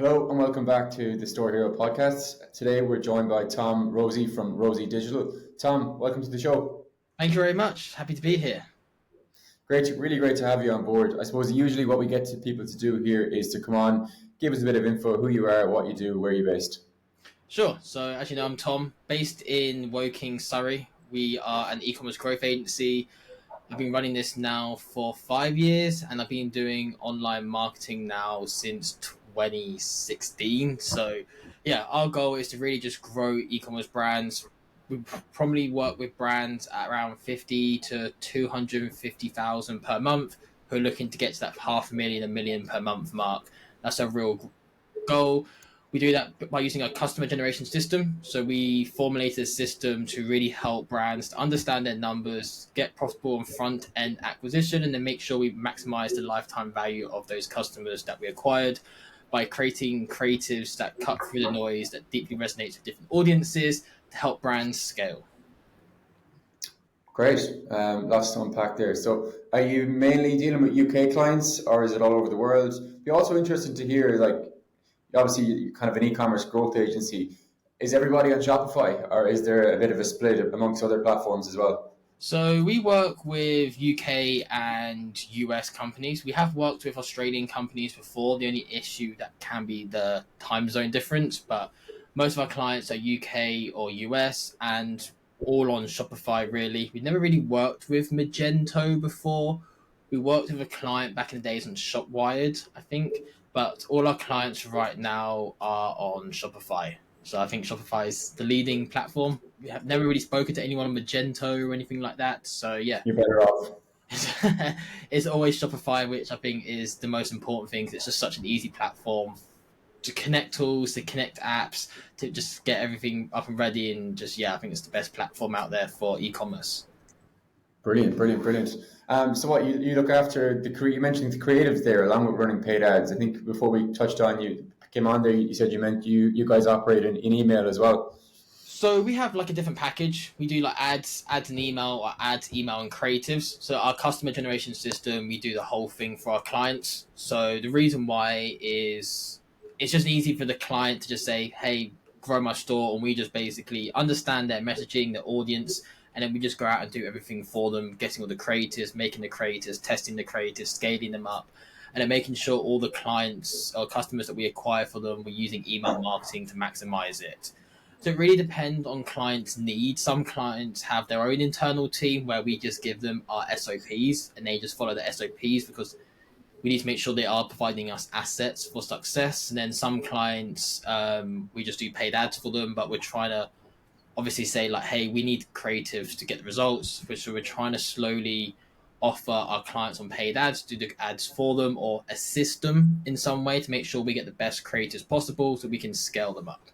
Hello and welcome back to the StoreHero podcast. Today we're joined by Tom Rozee from Rozee Digital. Tom, welcome to the show. Thank you very much. Happy to be here. Really great to have you on board. I suppose usually what we get to people to do here is to come on, give us a bit of info, who you are, what you do, where you're based. Sure. So as you know, I'm Tom, based in Woking, Surrey. We are an e-commerce growth agency. I've been running this now for 5 years, and I've been doing online marketing now since 2016. So yeah, our goal is to really just grow e-commerce brands. We probably work with brands at around 50 to 250,000 per month who are looking to get to that 500,000, 1 million per month mark. That's a real goal. We do that by using a customer generation system. So we formulated a system to really help brands to understand their numbers, get profitable on front end acquisition, and then make sure we maximize the lifetime value of those customers that we acquired by creating creatives that cut through the noise, that deeply resonates with different audiences to help brands scale. Great. Lots to unpack there. So are you mainly dealing with UK clients or is it all over the world? Be also interested to hear, obviously you're kind of an e-commerce growth agency. Is everybody on Shopify or is there a bit of a split amongst other platforms as well? So we work with UK and US companies. We have worked with Australian companies before. The only issue that can be the time zone difference, but most of our clients are UK or US and all on Shopify really. We've never really worked with Magento before. We worked with a client back in the days on Shopwired, I think, but all our clients right now are on Shopify. So I think Shopify is the leading platform. We have never really spoken to anyone on Magento or anything like that. So yeah, You're better off. it's always Shopify, which I think is the most important thing. 'Cause it's just such an easy platform to connect tools, to connect apps, to just get everything up and ready. And just, yeah, I think it's the best platform out there for e-commerce. Brilliant. So what you look after you mentioned the creatives there along with running paid ads. I think before we touched on you came on there, you said you meant you guys operate in email as well. So we have like a different package. We do like ads and email, or ads, email, and creatives. So our customer generation system, we do the whole thing for our clients. So the reason why is it's just easy for the client to just say, hey, grow my store, and we just basically understand their messaging, their audience, and then we just go out and do everything for them, getting all the creators, making the creators, testing the creators, scaling them up, and then making sure all the clients or customers that we acquire for them, we're using email marketing to maximize it. So it really depends on clients' needs. Some clients have their own internal team where we just give them our SOPs and they just follow the SOPs because we need to make sure they are providing us assets for success. And then some clients, we just do paid ads for them, but we're trying to obviously say like, hey, we need creatives to get the results. So we're trying to slowly offer our clients on paid ads, do the ads for them or assist them in some way to make sure we get the best creators possible so we can scale them up.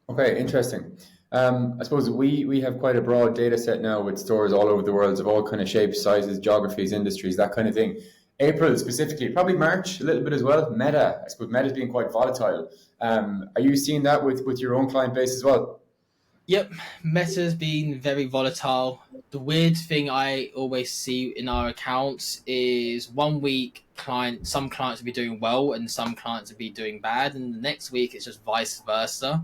Okay, interesting. I suppose we have quite a broad data set now with stores all over the world of all kind of shapes, sizes, geographies, industries, that kind of thing. April specifically, probably March a little bit as well. I suppose Meta's been quite volatile. Are you seeing that with your own client base as well? Yep, Meta's been very volatile. The weird thing I always see in our accounts is one week some clients will be doing well and some clients will be doing bad, and the next week it's just vice versa.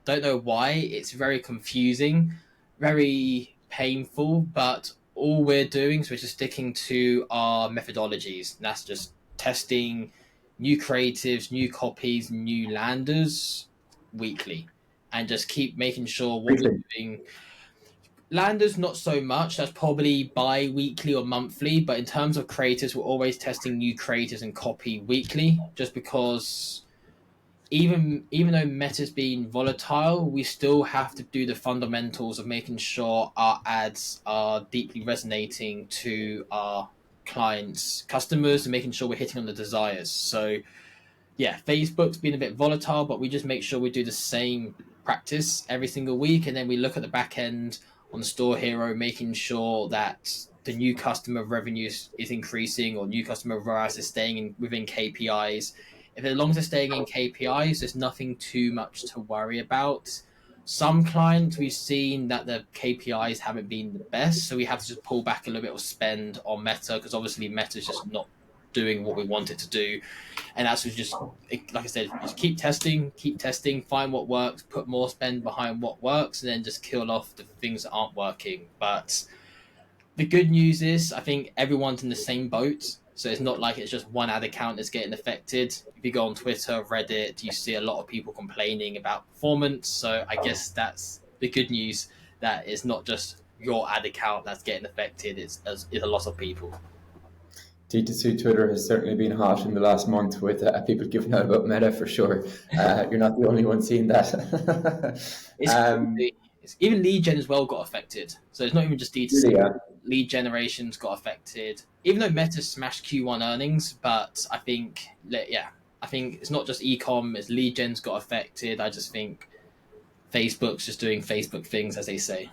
Don't know why. It's very confusing, very painful, but all we're doing is we're just sticking to our methodologies. And that's just testing new creatives, new copies, new landers weekly, and just keep making sure what we're doing. Landers, not so much. That's probably bi-weekly or monthly. But in terms of creators, we're always testing new creators and copy weekly, just because even though Meta's been volatile, we still have to do the fundamentals of making sure our ads are deeply resonating to our clients, customers, and making sure we're hitting on the desires. So yeah, Facebook's been a bit volatile, but we just make sure we do the same practice every single week, and then we look at the back end on the StoreHero, making sure that the new customer revenue is increasing or new customer ROAS is staying within KPIs. If as long as they're staying in KPIs, there's nothing too much to worry about. Some clients, we've seen that the KPIs haven't been the best, so we have to just pull back a little bit of spend on Meta because obviously Meta is just not doing what we want it to do. And that's just, like I said, just keep testing, find what works, put more spend behind what works, and then just kill off the things that aren't working. But the good news is, I think everyone's in the same boat. So it's not like it's just one ad account that's getting affected. If you go on Twitter, Reddit, you see a lot of people complaining about performance. So I guess that's the good news, that it's not just your ad account that's getting affected. It's a lot of people. D2C Twitter has certainly been hot in the last month with people giving out about Meta for sure. You're not the only one seeing that. Even lead gen as well got affected. So it's not even just D2C. Really, yeah. Lead generations got affected. Even though Meta smashed Q1 earnings, but I think it's not just e-com, it's lead gen's got affected. I just think Facebook's just doing Facebook things, as they say.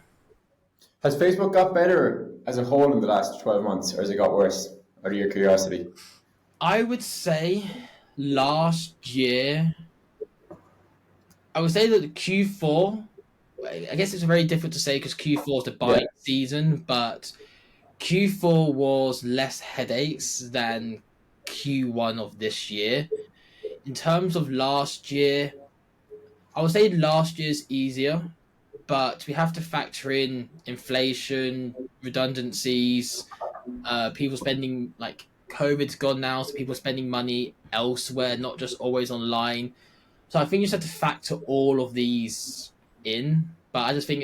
Has Facebook got better as a whole in the last 12 months, or has it got worse? Out of your curiosity. I would say last year, I would say that the Q4, I guess it's very difficult to say because Q4 is the buying season, but Q4 was less headaches than Q1 of this year. In terms of last year, I would say last year's easier, but we have to factor in inflation, redundancies, people spending, like COVID's gone now, so people spending money elsewhere, not just always online. So I think you just have to factor all of these in. But I think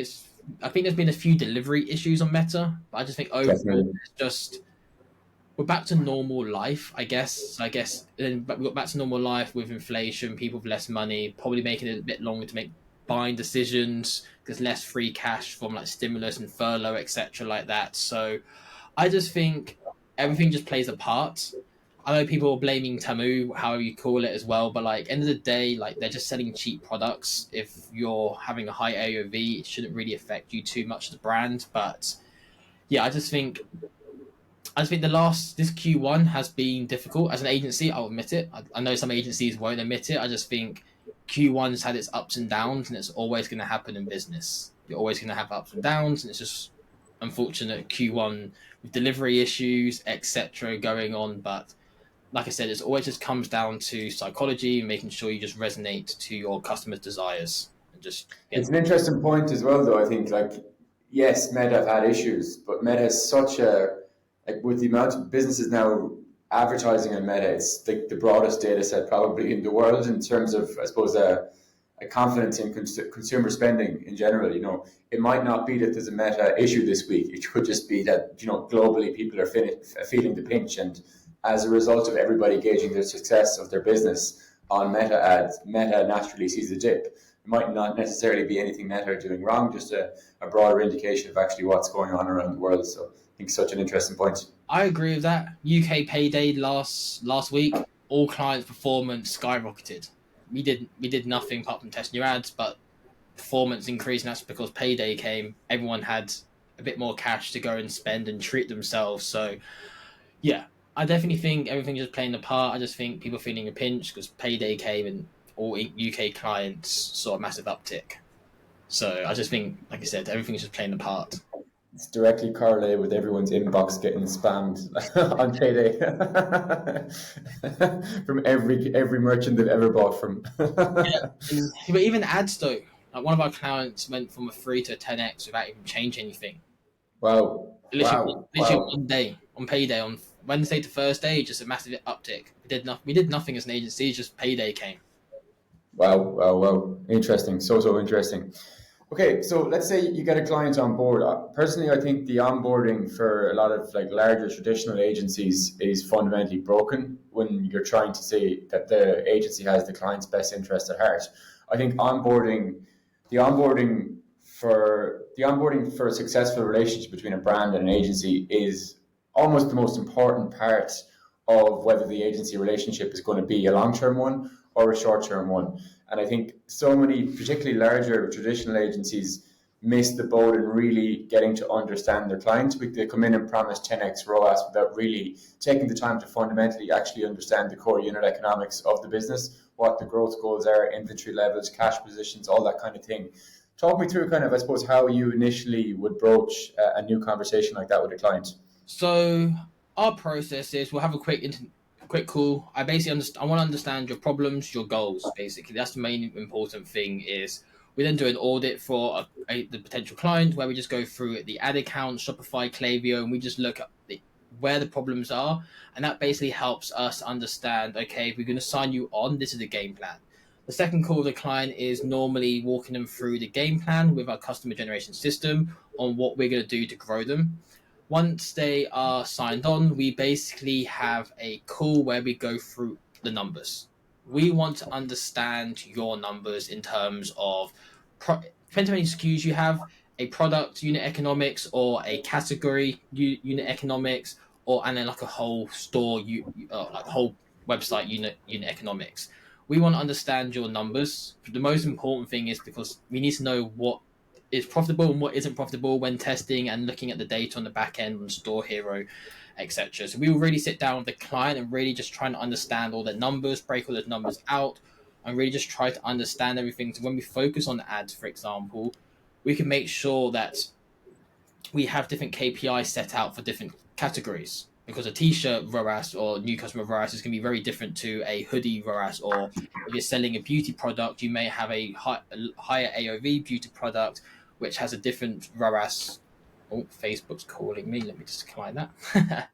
there's been a few delivery issues on Meta, but I just think overall we're back to normal life, I guess. So I guess then we got back to normal life with inflation, people with less money, probably making it a bit longer to make buying decisions. There's less free cash from like stimulus and furlough, etc., like that. So I just think everything just plays a part. I know people are blaming Tamu, however you call it, as well, but like end of the day, like they're just selling cheap products. If you're having a high AOV, it shouldn't really affect you too much as a brand. But yeah, I just think this Q1 has been difficult as an agency. I'll admit it. I know some agencies won't admit it. I just think Q1 has had its ups and downs, and it's always going to happen in business. You're always going to have ups and downs, and it's just unfortunate Q1 with delivery issues, etc., going on. But like I said, it always just comes down to psychology and making sure you just resonate to your customers' desires. And just It's an interesting point as well, though. I think, like, yes, Meta have had issues, but Meta is such a, like, with the amount of businesses now advertising on Meta, it's like the broadest data set probably in the world in terms of, I suppose, a confidence in consumer spending in general. You know, it might not be that there's a Meta issue this week. It could just be that, you know, globally people are feeling the pinch, and as a result of everybody gauging the success of their business on Meta ads, Meta naturally sees a dip. It might not necessarily be anything Meta are doing wrong, just a broader indication of actually what's going on around the world. So I think such an interesting point. I agree with that. UK payday last week, all clients' performance skyrocketed. We did nothing apart from testing your ads, but performance increased, and that's because payday came. Everyone had a bit more cash to go and spend and treat themselves. So yeah, I definitely think everything's just playing a part. I just think people feeling a pinch because payday came and all UK clients saw a massive uptick. So I just think, like I said, everything's just playing a part. It's directly correlated with everyone's inbox getting spammed on payday from every merchant they've ever bought from. Yeah. But even ads though, like one of our clients went from a 3 to a 10x without even changing anything. Wow. Literally one day on payday, on Wednesday to Thursday, just a massive uptick. We did nothing as an agency, just payday came. Wow. Interesting. So interesting. Okay, so let's say you get a client on board. Personally, I think the onboarding for a lot of like larger traditional agencies is fundamentally broken when you're trying to say that the agency has the client's best interest at heart. I think the onboarding for a successful relationship between a brand and an agency is almost the most important part of whether the agency relationship is going to be a long-term one or a short-term one. And I think so many, particularly larger traditional agencies, miss the boat in really getting to understand their clients. They come in and promise 10x ROAS without really taking the time to fundamentally actually understand the core unit economics of the business, what the growth goals are, inventory levels, cash positions, all that kind of thing. Talk me through kind of, I suppose, how you initially would broach a new conversation like that with a client. So our process is we'll have a quick quick call. I basically I want to understand your problems, your goals. Basically, that's the main important thing. Is we then do an audit for the potential client where we just go through the ad account, Shopify, Klaviyo, and we just look at where the problems are, and that basically helps us understand. Okay, if we're going to sign you on, this is the game plan. The second call of the client is normally walking them through the game plan with our customer generation system on what we're going to do to grow them. Once they are signed on, we basically have a call where we go through the numbers. We want to understand your numbers in terms of, depending on how many SKUs you have, a product unit economics or a category unit economics, and then like a whole store, like whole website unit economics. We want to understand your numbers. The most important thing is because we need to know what is profitable and what isn't profitable when testing and looking at the data on the back end on StoreHero, etc. So we will really sit down with the client and really just try to understand all the numbers, break all those numbers out, and really just try to understand everything. So when we focus on ads, for example, we can make sure that we have different KPIs set out for different categories. Because a t-shirt ROAS or new customer ROAS is going to be very different to a hoodie ROAS, or if you're selling a beauty product, you may have a higher AOV beauty product, which has a different ROAS. Oh, Facebook's calling me. Let me just decline that.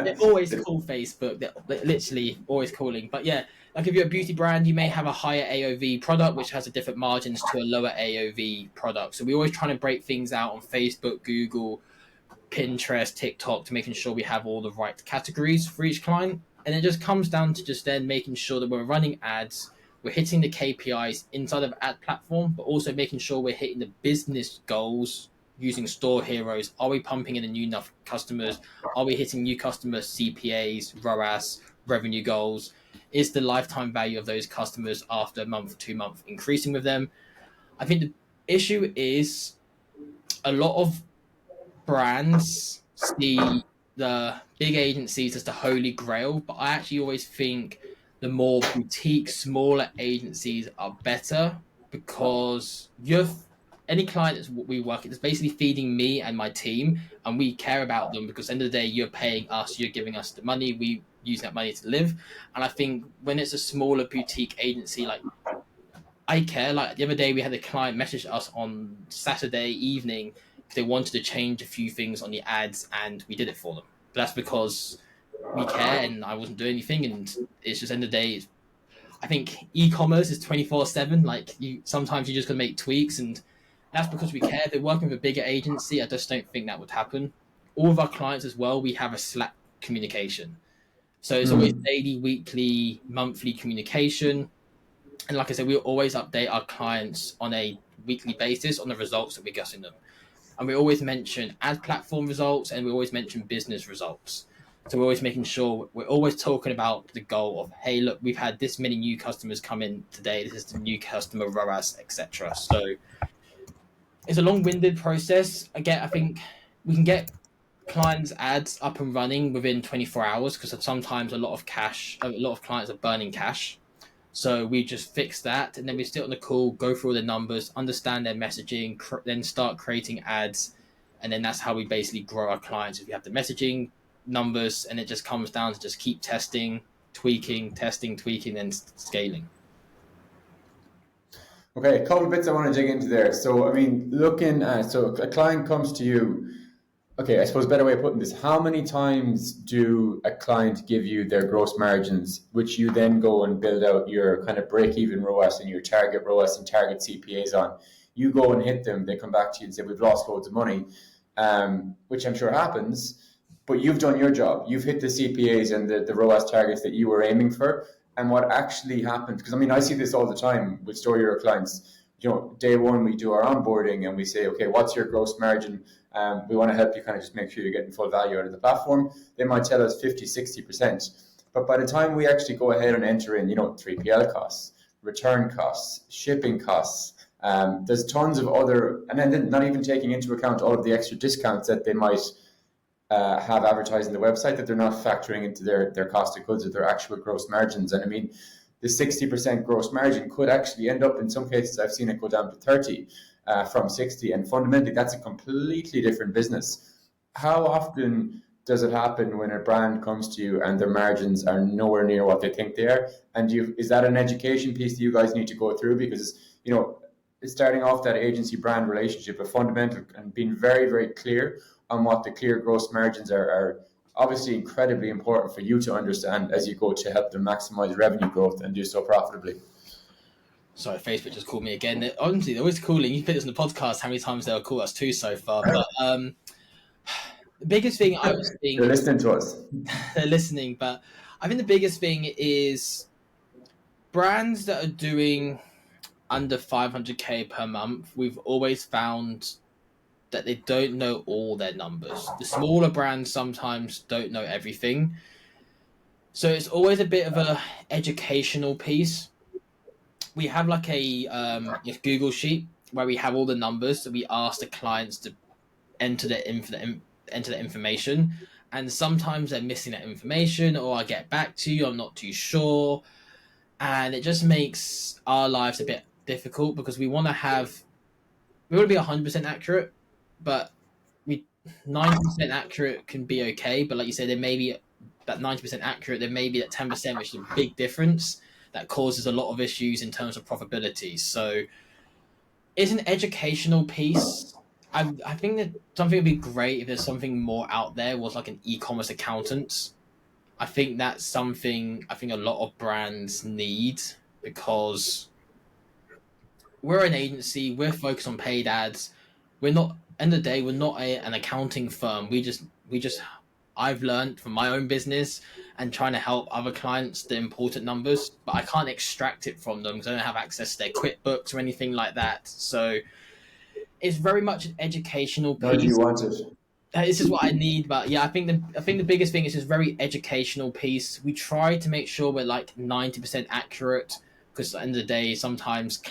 They always call Facebook. They're literally always calling. But yeah, like if you're a beauty brand, you may have a higher AOV product, which has a different margins to a lower AOV product. So we're always trying to break things out on Facebook, Google, Pinterest, TikTok to making sure we have all the right categories for each client. And it just comes down to just then making sure that we're running ads, we're hitting the KPIs inside of ad platform, but also making sure we're hitting the business goals using store heroes. Are we pumping in new enough customers? Are we hitting new customer CPAs, ROAS, revenue goals? Is the lifetime value of those customers after a month, 2 months increasing with them? I think the issue is a lot of brands see the big agencies as the holy grail, but I actually always think the more boutique, smaller agencies are better because any client that's we work with is basically feeding me and my team, and we care about them because at the end of the day, you're paying us, you're giving us the money, we use that money to live. And I think when it's a smaller boutique agency, like I care. Like the other day, we had a client message us on Saturday evening because they wanted to change a few things on the ads, and we did it for them. But that's because we care, and I wasn't doing anything. And it's just end of the day. I think e-commerce is 24/7. Like sometimes you just gotta make tweaks, and that's because we care. If they're working with a bigger agency, I just don't think that would happen. All of our clients as well, we have a Slack communication, so it's always daily, weekly, monthly communication. And like I said, we always update our clients on a weekly basis on the results that we're getting them. And we always mention ad platform results, and we always mention business results. So we're always making sure we're always talking about the goal of, hey, look, we've had this many new customers come in today. This is the new customer ROAS, etc. So it's a long-winded process. Again, I think we can get clients' ads up and running within 24 hours because sometimes a lot of clients are burning cash. So we just fix that, and then we sit on the call, go through all the numbers, understand their messaging, then start creating ads, and then that's how we basically grow our clients. If we have the messaging numbers, and it just comes down to just keep testing, tweaking, and scaling. Okay, a couple of bits I want to dig into there. So, I mean, so a client comes to you. Okay, I suppose a better way of putting this, how many times do a client give you their gross margins, which you then go and build out your kind of break-even ROAS and your target ROAS and target CPAs on? You go and hit them, they come back to you and say, we've lost loads of money, which I'm sure happens, but you've done your job. You've hit the CPAs and the ROAS targets that you were aiming for. And what actually happened, because I mean, I see this all the time with StoreHero clients. Day one, we do our onboarding and we say, okay, what's your gross margin? We want to help you kind of just make sure you're getting full value out of the platform. They might tell us 50, 60%. But by the time we actually go ahead and enter in, 3PL costs, return costs, shipping costs, there's tons of other, and then not even taking into account all of the extra discounts that they might have advertised on the website that they're not factoring into their cost of goods or their actual gross margins. And I mean, the 60% gross margin could actually end up, in some cases, I've seen it go down to 30 from 60. And fundamentally, that's a completely different business. How often does it happen when a brand comes to you and their margins are nowhere near what they think they are? And is that an education piece that you guys need to go through? Because, starting off that agency brand relationship, a fundamental and being very, very clear on what the clear gross margins are obviously incredibly important for you to understand as you go to help them maximize revenue growth and do so profitably. Sorry, Facebook just called me again. Honestly, they're always calling. You put this in the podcast, how many times they'll call us? 2 so far. But the biggest thing I was thinking... They're listening to us. They're listening, but I think the biggest thing is brands that are doing under 500k per month. We've always found that they don't know all their numbers. The smaller brands sometimes don't know everything. So it's always a bit of a educational piece. We have like a Google sheet where we have all the numbers that we ask the clients to enter the information, and sometimes they're missing that information, or I get back to you, I'm not too sure, and it just makes our lives a bit difficult because we want to be 100% accurate, but 90% accurate can be okay. But like you said, there may be that 90% accurate, there may be that 10%, which is a big difference that causes a lot of issues in terms of profitability. So it's an educational piece. I think that something would be great if there's something more out there, was like an e-commerce accountant. I think that's something I think a lot of brands need, because we're an agency, we're focused on paid ads. We're not, end of the day, we're not an accounting firm. I've learned from my own business and trying to help other clients the important numbers, but I can't extract it from them because I don't have access to their QuickBooks or anything like that. So it's very much an educational piece. How do you want it? This is what I need, but yeah, I think the biggest thing is just very educational piece. We try to make sure we're like 90% accurate, because at the end of the day, sometimes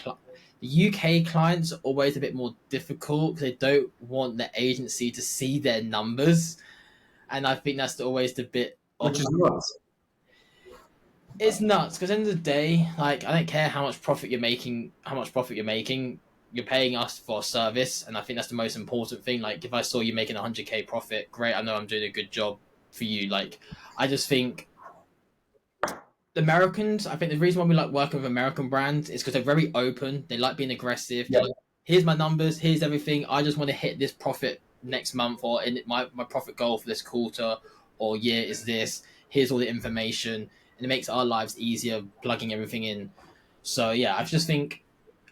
the UK clients are always a bit more difficult because they don't want the agency to see their numbers, and I think that's always the bit. Which is nuts. It's nuts because at the end of the day, like, I don't care how much profit you're making, you're paying us for a service, and I think that's the most important thing. Like, if I saw you making 100k profit, great, I know I'm doing a good job for you. Like, I just think the Americans, I think the reason why we like working with American brands is because they're very open. They like being aggressive. Yeah. Like, here's my numbers, here's everything. I just want to hit this profit next month, or my profit goal for this quarter or year is this. Here's all the information, and it makes our lives easier plugging everything in. So yeah, I just think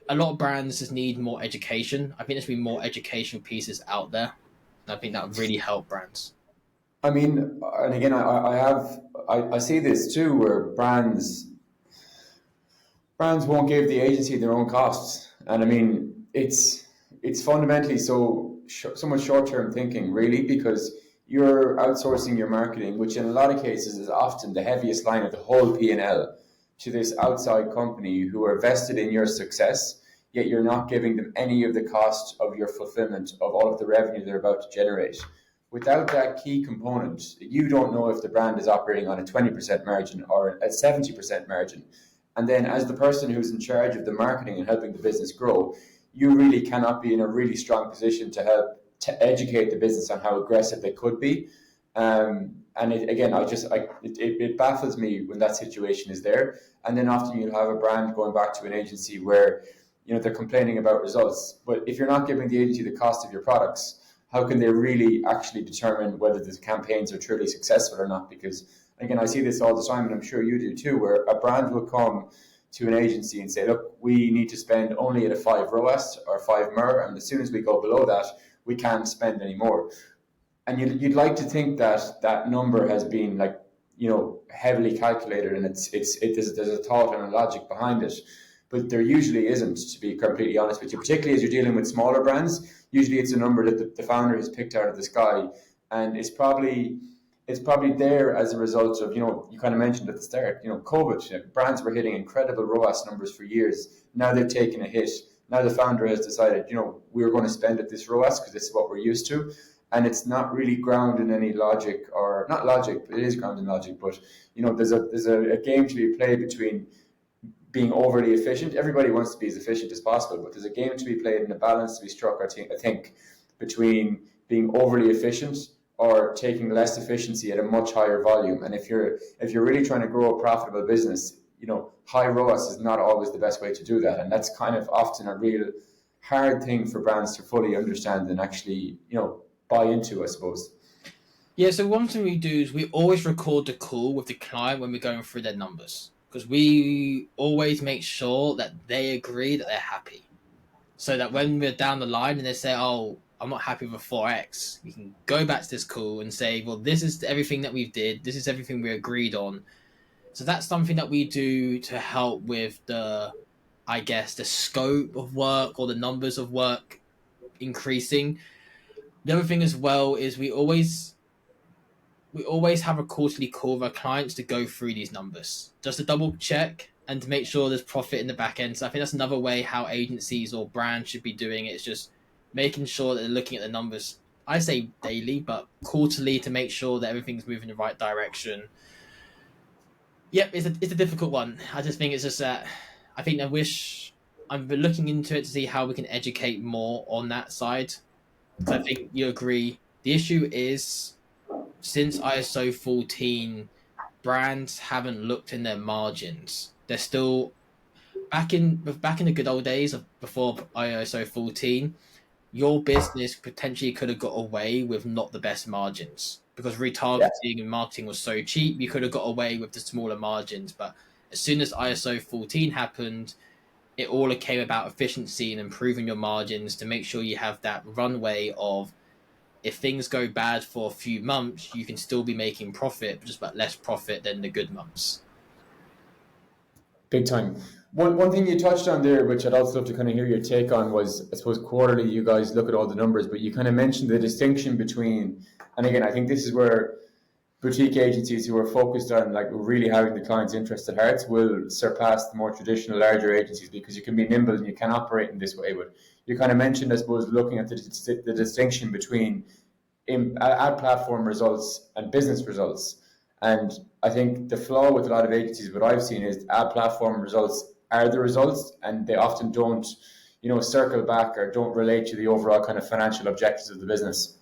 a lot of brands just need more education. I think there should be more educational pieces out there, and I think that would really help brands. I mean, and again, I see this too, where brands won't give the agency their own costs, and I mean, it's fundamentally so much short-term thinking, really, because you're outsourcing your marketing, which in a lot of cases is often the heaviest line of the whole P&L, to this outside company who are vested in your success, yet you're not giving them any of the cost of your fulfillment of all of the revenue they're about to generate. Without that key component, you don't know if the brand is operating on a 20% margin or a 70% margin. And then as the person who's in charge of the marketing and helping the business grow, you really cannot be in a really strong position to help to educate the business on how aggressive they could be. And it baffles me when that situation is there. And then often you'll have a brand going back to an agency where, they're complaining about results. But if you're not giving the agency the cost of your products, how can they really actually determine whether the campaigns are truly successful or not? Because again, I see this all the time, and I'm sure you do too, where a brand will come to an agency and say, look, we need to spend only at a 5 ROAS or 5 MER, and as soon as we go below that, we can't spend any more. And you'd like to think that that number has been heavily calculated, and there's a thought and a logic behind it, but there usually isn't, to be completely honest with you. Particularly as you're dealing with smaller brands, usually it's a number that the founder has picked out of the sky, and it's probably there as a result of, you kind of mentioned at the start, COVID. Brands were hitting incredible ROAS numbers for years. Now they're taking a hit. Now the founder has decided, we're going to spend at this ROAS because this is what we're used to. And it's not really grounded in any logic, or not logic, but it is grounded in logic. But, there's a game to be played between being overly efficient. Everybody wants to be as efficient as possible, but there's a game to be played and a balance to be struck, I think, between being overly efficient or taking less efficiency at a much higher volume. And if you're really trying to grow a profitable business, high ROAS is not always the best way to do that. And that's kind of often a real hard thing for brands to fully understand and actually, buy into, I suppose. Yeah, so one thing we do is we always record the call with the client when we're going through their numbers, because we always make sure that they agree that they're happy. So that when we're down the line and they say, oh, I'm not happy with 4X, you can go back to this call and say, well, this is everything that we did. This is everything we agreed on. So that's something that we do to help with the scope of work or the numbers of work increasing. The other thing as well is we always have a quarterly call with our clients to go through these numbers, just to double check and to make sure there's profit in the back end. So I think that's another way how agencies or brands should be doing it. It's just making sure that they're looking at the numbers. I say daily, but quarterly, to make sure that everything's moving in the right direction. Yep, it's a difficult one. I just think it's just that I'm looking into it to see how we can educate more on that side. I think you agree. The issue is, since ISO 14, brands haven't looked in their margins. They're still back in the good old days of before ISO 14. Your business potentially could have got away with not the best margins because retargeting and marketing was so cheap. You could have got away with the smaller margins, but as soon as ISO 14 happened, it all came about efficiency and improving your margins to make sure you have that runway of, if things go bad for a few months, you can still be making profit, just about less profit than the good months. Big time. One thing you touched on there, which I'd also love to kind of hear your take on, was, I suppose, quarterly you guys look at all the numbers, but you kind of mentioned the distinction between, and again, I think this is where boutique agencies who are focused on like really having the client's interest at heart will surpass the more traditional larger agencies, because you can be nimble and you can operate in this way. But you kind of mentioned, I suppose, looking at the distinction between ad platform results and business results. And I think the flaw with a lot of agencies, what I've seen, is ad platform results are the results, and they often don't, circle back or don't relate to the overall kind of financial objectives of the business.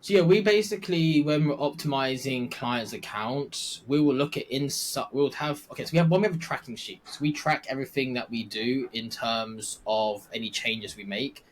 So yeah, we basically, when we're optimizing clients' accounts, we will look at so we have a tracking sheet. So we track everything that we do in terms of any changes we make.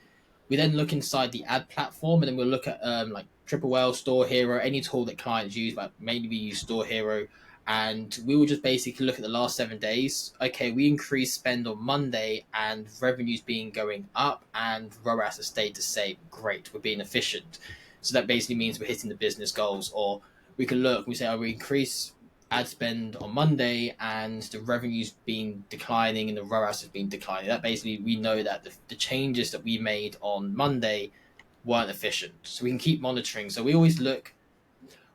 We then look inside the ad platform, and then we'll look at like Triple L, StoreHero, any tool that clients use, but mainly we use StoreHero. And we will just basically look at the last 7 days. Okay, we increased spend on Monday and revenue's been going up and ROAS has stayed the same. Great, we're being efficient. So that basically means we're hitting the business goals. Or we can look, we say, oh, we increase ad spend on Monday and the revenue's been declining and the ROAS has been declining. That basically, we know that the changes that we made on Monday weren't efficient. So we can keep monitoring. So we always look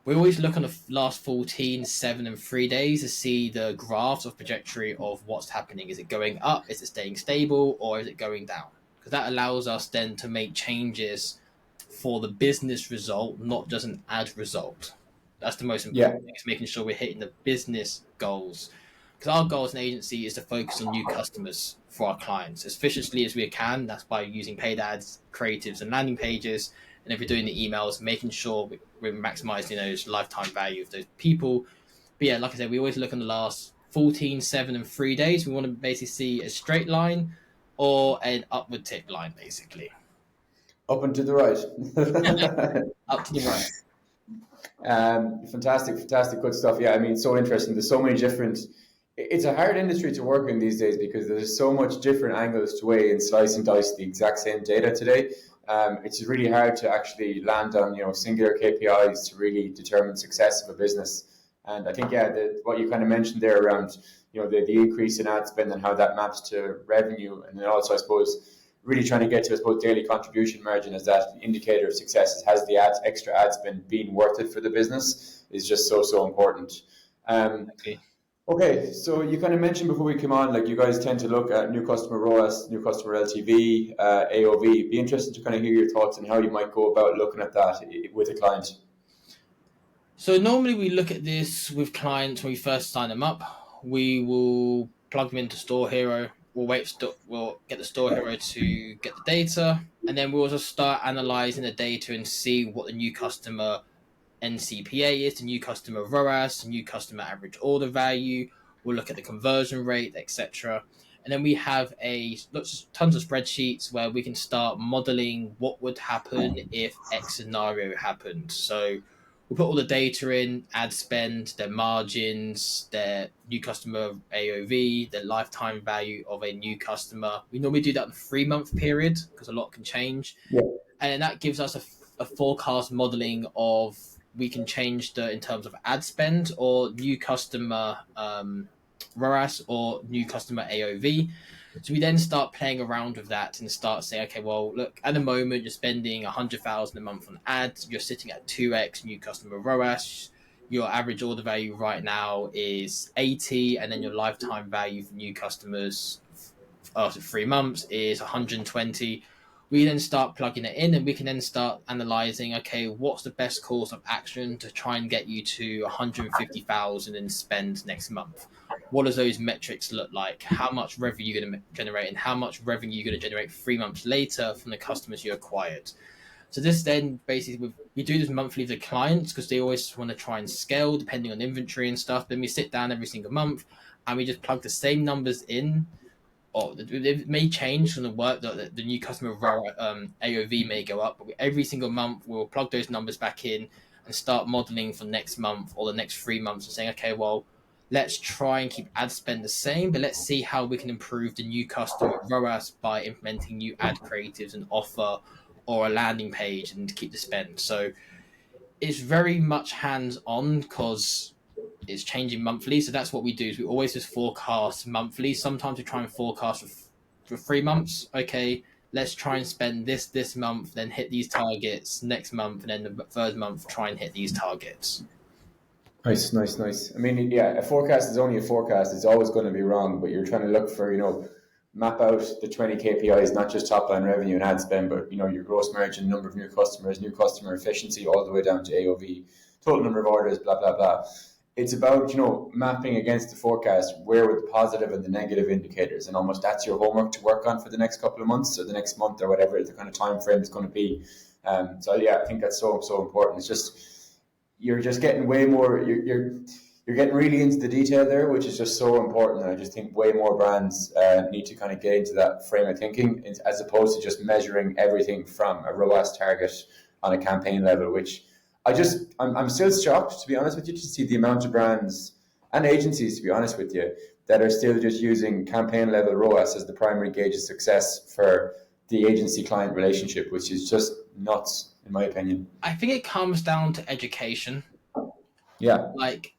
on the last 14, 7, and 3 days to see the graphs of trajectory of what's happening. Is it going up? Is it staying stable? Or is it going down? Because that allows us then to make changes for the business result, not just an ad result. That's the most important thing, is making sure we're hitting the business goals. Because our goal as an agency is to focus on new customers for our clients as efficiently as we can. That's by using paid ads, creatives, and landing pages. And if we're doing the emails, making sure we're maximizing those lifetime value of those people. But yeah, like I said, we always look on the last 14, 7, and 3 days. We want to basically see a straight line or an upward tick line, basically. Up and to the right. Up to the right. Fantastic, good stuff. Yeah, I mean, so interesting. There's so many different. It's a hard industry to work in these days because there's so much different angles to weigh and slice and dice the exact same data today. It's really hard to actually land on singular KPIs to really determine success of a business. And I think what you kind of mentioned there around the increase in ad spend and how that maps to revenue, and then also I suppose really trying to get to, I suppose, daily contribution margin as that indicator of success. Has the extra ad spend been worth it for the business? Is just so important. Okay, so you kind of mentioned before we came on, like you guys tend to look at new customer ROAS, new customer LTV, AOV. Be interested to kind of hear your thoughts on how you might go about looking at that with a client. So normally we look at this with clients when we first sign them up. We will plug them into StoreHero. we'll get the StoreHero to get the data, and then we'll just start analyzing the data and see what the new customer NCPA is, the new customer ROAS, the new customer average order value. We'll look at the conversion rate, etc. And then we have tons of spreadsheets where we can start modeling what would happen if X scenario happened. So we put all the data in, ad spend, their margins, their new customer AOV, the lifetime value of a new customer. We normally do that in a 3-month period because a lot can change. Yeah. And that gives us a forecast modeling of, we can change in terms of ad spend or new customer ROAS or new customer AOV. So we then start playing around with that and start saying, okay, well, look, at the moment you're spending 100,000 a month on ads. You're sitting at 2x new customer ROAS. Your average order value right now is 80, and then your lifetime value for new customers after 3 months is 120. We then start plugging it in, and we can then start analyzing, okay, what's the best course of action to try and get you to 150,000 in spend next month? What does those metrics look like? How much revenue you're going to generate, and how much revenue you're going to generate 3 months later from the customers you acquired? So this then basically, we do this monthly with the clients because they always want to try and scale depending on inventory and stuff. Then we sit down every single month and we just plug the same numbers in. Or it may change from the work that the new customer AOV may go up, but every single month we'll plug those numbers back in and start modeling for next month or the next 3 months and saying, okay, well, let's try and keep ad spend the same, but let's see how we can improve the new customer ROAS by implementing new ad creatives, an offer or a landing page, and to keep the spend. So it's very much hands-on because it's changing monthly. So that's what we do, is we always just forecast monthly. Sometimes we try and forecast for 3 months. Okay, let's try and spend this month, then hit these targets next month, and then the third month try and hit these targets. Nice, nice, nice. I mean, yeah, a forecast is only a forecast. It's always going to be wrong, but you're trying to look for, map out the 20 KPIs, not just top line revenue and ad spend, but, your gross margin, number of new customers, new customer efficiency, all the way down to AOV, total number of orders, blah, blah, blah. It's about, mapping against the forecast, where were the positive and the negative indicators, and almost that's your homework to work on for the next couple of months or the next month or whatever the kind of time frame is going to be. So yeah, I think that's so important. It's just, you're just getting way more, you're getting really into the detail there, which is just so important. And I just think way more brands need to kind of get into that frame of thinking, as opposed to just measuring everything from a ROAS target on a campaign level, which I'm still shocked, to be honest with you, to see the amount of brands and agencies, to be honest with you, that are still just using campaign level ROAS as the primary gauge of success for the agency client relationship, which is just nuts, in my opinion. I think it comes down to education. Yeah. Like,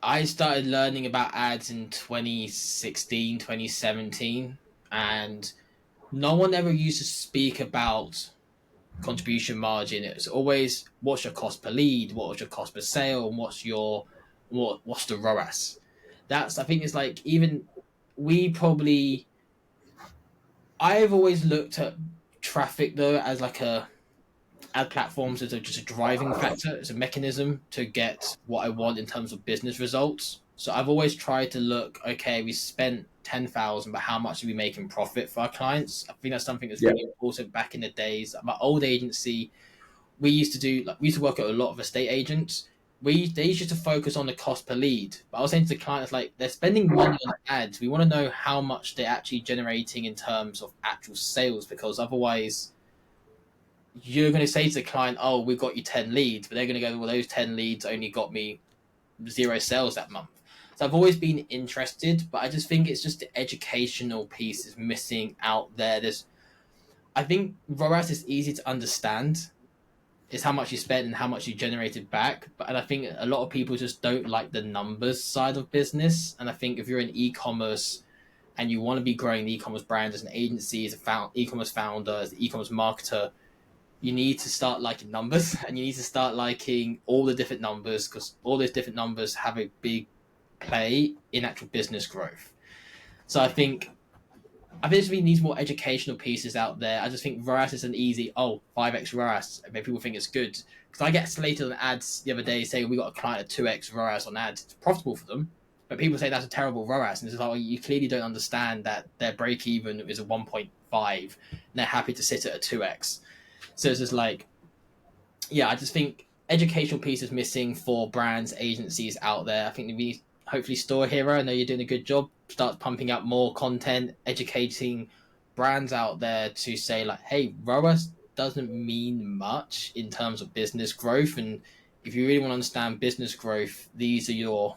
I started learning about ads in 2016, 2017, and no one ever used to speak about contribution margin. It's always, what's your cost per lead, what's your cost per sale, and what's the ROAS. I think it's like, even I've always looked at traffic though as like ad platforms as just a driving factor, as a mechanism to get what I want in terms of business results. So I've always tried to look, okay, we spent 10,000, but how much do we make in profit for our clients? I think that's something that's really important. Back in the days, my old agency, we used to work at a lot of estate agents. They used to focus on the cost per lead. But I was saying to the clients, like, they're spending money on ads. We want to know how much they're actually generating in terms of actual sales, because otherwise you're going to say to the client, oh, we got you 10 leads, but they're going to go, well, those 10 leads only got me 0 sales that month. So I've always been interested, but I just think it's just the educational piece is missing out there. I think ROAS is easy to understand. It's how much you spent and how much you generated back. And I think a lot of people just don't like the numbers side of business. And I think if you're in e-commerce and you want to be growing the e-commerce brand as an agency, as a e-commerce founder, as an e-commerce marketer, you need to start liking numbers, and you need to start liking all the different numbers, because all those different numbers have a big play in actual business growth. So I think we need more educational pieces out there. I just think ROAS is an easy, 5x ROAS. I mean, people think it's good. Because I get slated on ads the other day saying we got a client at 2x ROAS on ads. It's profitable for them. But people say that's a terrible ROAS, and it's like, well, you clearly don't understand that their break even is a 1.5, and they're happy to sit at a 2x. So it's just like, yeah, I just think educational piece is missing for brands, agencies out there. I think we hopefully StoreHero, I know you're doing a good job, start pumping out more content, educating brands out there to say like, hey, ROAS doesn't mean much in terms of business growth. And if you really want to understand business growth, these are your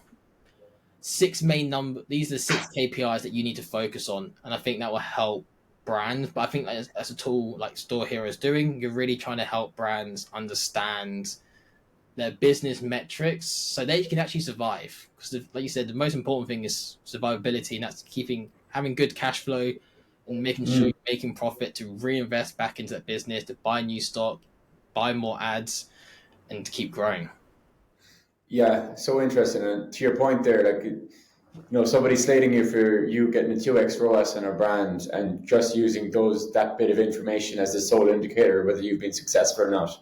these are the six KPIs that you need to focus on. And I think that will help brands. But I think as a tool like StoreHero is doing, you're really trying to help brands understand their business metrics so they can actually survive. Because, like you said, the most important thing is survivability, and that's having good cash flow and making sure you're making profit to reinvest back into that business, to buy new stock, buy more ads, and to keep growing. Yeah, so interesting. And to your point there, like, somebody slating you for you getting a 2x ROAS on a brand and just using that bit of information as the sole indicator whether you've been successful or not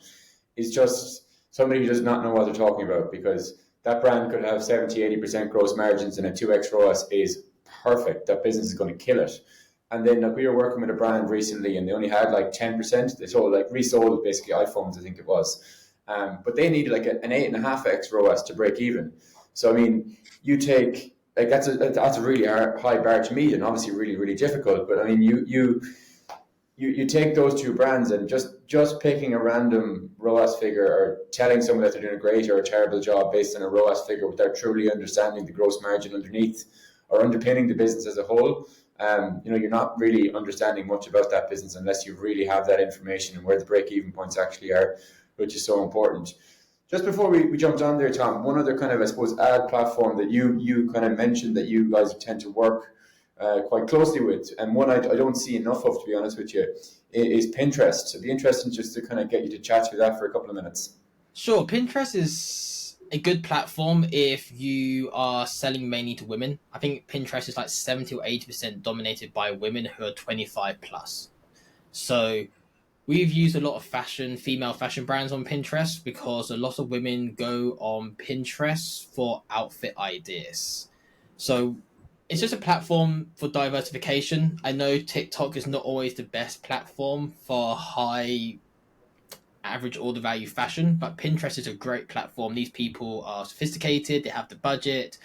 is just somebody who does not know what they're talking about, because that brand could have 70-80% gross margins and a 2x ROAS is perfect. That business is going to kill it. And then like, we were working with a brand recently and they only had like 10%. They sold resold basically iPhones, I think it was. But they needed like an 8.5x ROAS to break even. So I mean, you take like that's a really high bar to meet, and obviously really really difficult. But I mean, you take those two brands and just picking a random ROAS figure or telling someone that they're doing a great or a terrible job based on a ROAS figure without truly understanding the gross margin underneath or underpinning the business as a whole. You're not really understanding much about that business unless you really have that information and where the break-even points actually are, which is so important. Just before we jumped on there, Tom, one other kind of, I suppose, ad platform that you kind of mentioned that you guys tend to work quite closely with, and one I don't see enough of, to be honest with you, is Pinterest. It'd be interesting just to kind of get you to chat through that for a couple of minutes. Sure, Pinterest is a good platform if you are selling mainly to women. I think Pinterest is like 70 or 80% dominated by women who are 25 plus. So we've used a lot of female fashion brands on Pinterest because a lot of women go on Pinterest for outfit ideas. So it's just a platform for diversification. I know TikTok is not always the best platform for high average order value fashion, but Pinterest is a great platform. These people are sophisticated, they have the budget.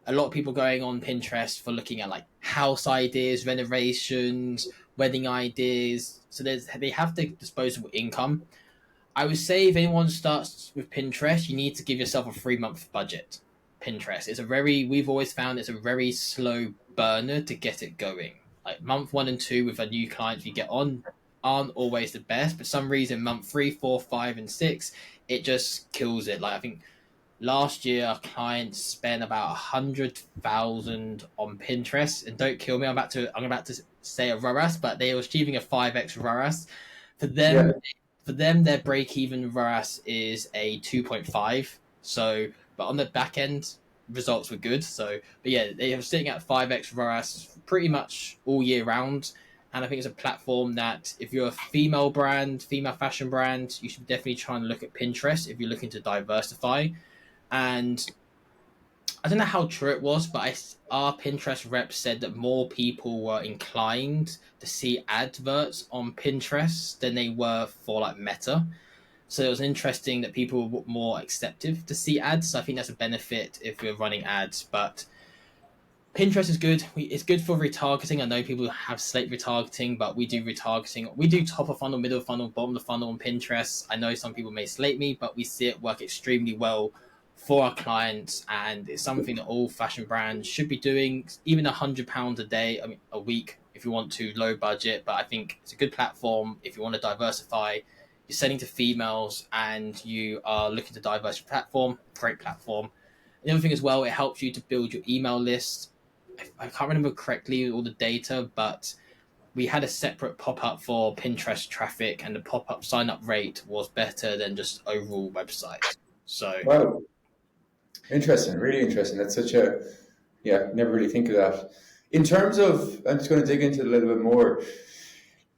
A lot of people going on Pinterest for looking at like house ideas, renovations, wedding ideas. So they have the disposable income. I would say if anyone starts with Pinterest, you need to give yourself a 3-month budget. Pinterest is we've always found it's a very slow burner to get it going. Like month 1 and 2 with a new client you get on aren't always the best, but some reason month 3, 4, 5, and 6, it just kills it. Like I think last year our clients spent about 100,000 on Pinterest, and don't kill me, I'm about to say a ROAS, but they were achieving a 5x ROAS. For them, Yeah. their break even ROAS is a 2.5. So, but on the back end, results were good. So, but yeah, they are sitting at 5x ROAS pretty much all year round. And I think it's a platform that if you're a female fashion brand, you should definitely try and look at Pinterest if you're looking to diversify. And I don't know how true it was, but our Pinterest rep said that more people were inclined to see adverts on Pinterest than they were for like Meta. So it was interesting that people were more acceptive to see ads. So I think that's a benefit if you're running ads. But Pinterest is good. It's good for retargeting. I know people have slate retargeting, but we do retargeting. We do top of funnel, middle of funnel, bottom of the funnel on Pinterest. I know some people may slate me, but we see it work extremely well for our clients, and it's something that all fashion brands should be doing. Even £100 a day, I mean a week, if you want to, low budget. But I think it's a good platform if you want to diversify. You're selling to females and you are looking to diversify platform. Great platform. The other thing as well, it helps you to build your email list. I can't remember correctly all the data, but we had a separate pop-up for Pinterest traffic, and the pop-up sign-up rate was better than just overall website. So Wow, interesting, really interesting. That's never really think of that. In terms of, I'm just going to dig into it a little bit more.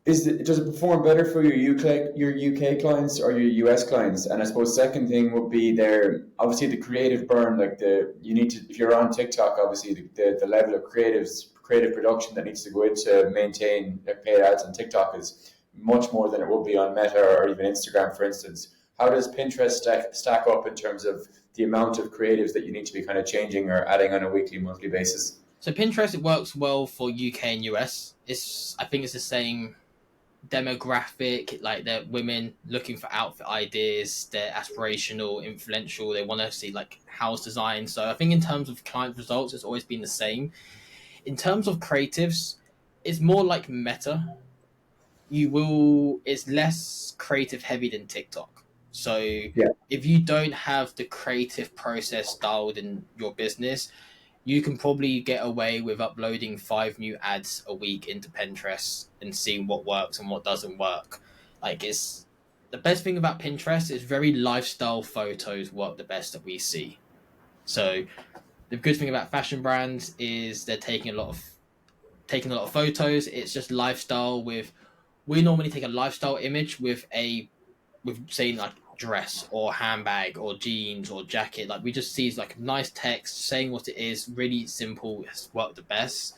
Does it perform better for your UK clients or your US clients? And I suppose second thing would be there obviously the creative burn, like you need to, if you're on TikTok, obviously the level of creative production that needs to go into maintain paid ads on TikTok is much more than it would be on Meta or even Instagram, for instance. How does Pinterest stack up in terms of the amount of creatives that you need to be kind of changing or adding on a weekly, monthly basis? So Pinterest, it works well for UK and US. I think it's the same demographic, like they're women looking for outfit ideas, they're aspirational, influential, they want to see like house design. So I think in terms of client results, it's always been the same. In terms of creatives, it's more like Meta. It's less creative heavy than TikTok. So Yeah. if you don't have the creative process dialed in your business, you can probably get away with uploading 5 new ads a week into Pinterest and seeing what works and what doesn't work. Like it's the best thing about Pinterest is very lifestyle photos work the best that we see. So the good thing about fashion brands is they're taking a lot of photos. It's just lifestyle with we normally take a lifestyle image with saying like dress or handbag or jeans or jacket. Like we just see like nice text saying what it is, really simple. It's worked the best.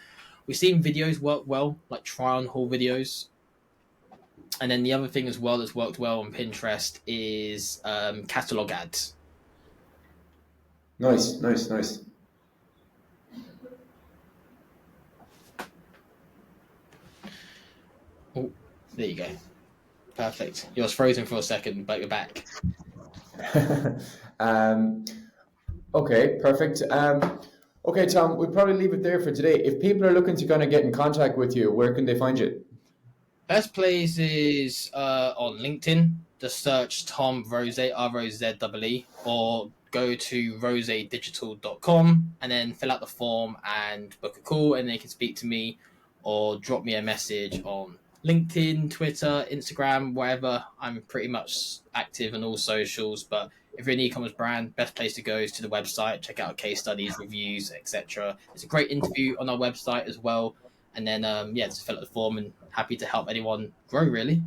We've seen videos work well, like try on haul videos. And then the other thing as well that's worked well on Pinterest is catalog ads. Nice, nice, nice. Oh, there you go. Perfect. You was frozen for a second, but you're back. um, okay, perfect. Okay, Tom, we'll probably leave it there for today. If people are looking to kind of get in contact with you, where can they find you? Best place is on LinkedIn. Just search Tom Rozee, ROZEE, or go to roseedigital.com and then fill out the form and book a call, and they can speak to me or drop me a message on LinkedIn, Twitter, Instagram, wherever. I'm pretty much active on all socials, but if you're an e-commerce brand, best place to go is to the website, check out case studies, reviews, etc. It's a great interview on our website as well. And then, yeah, just fill out the form and happy to help anyone grow, really.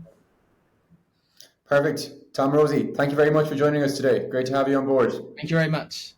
Perfect. Tom Rozee, thank you very much for joining us today. Great to have you on board. Thank you very much.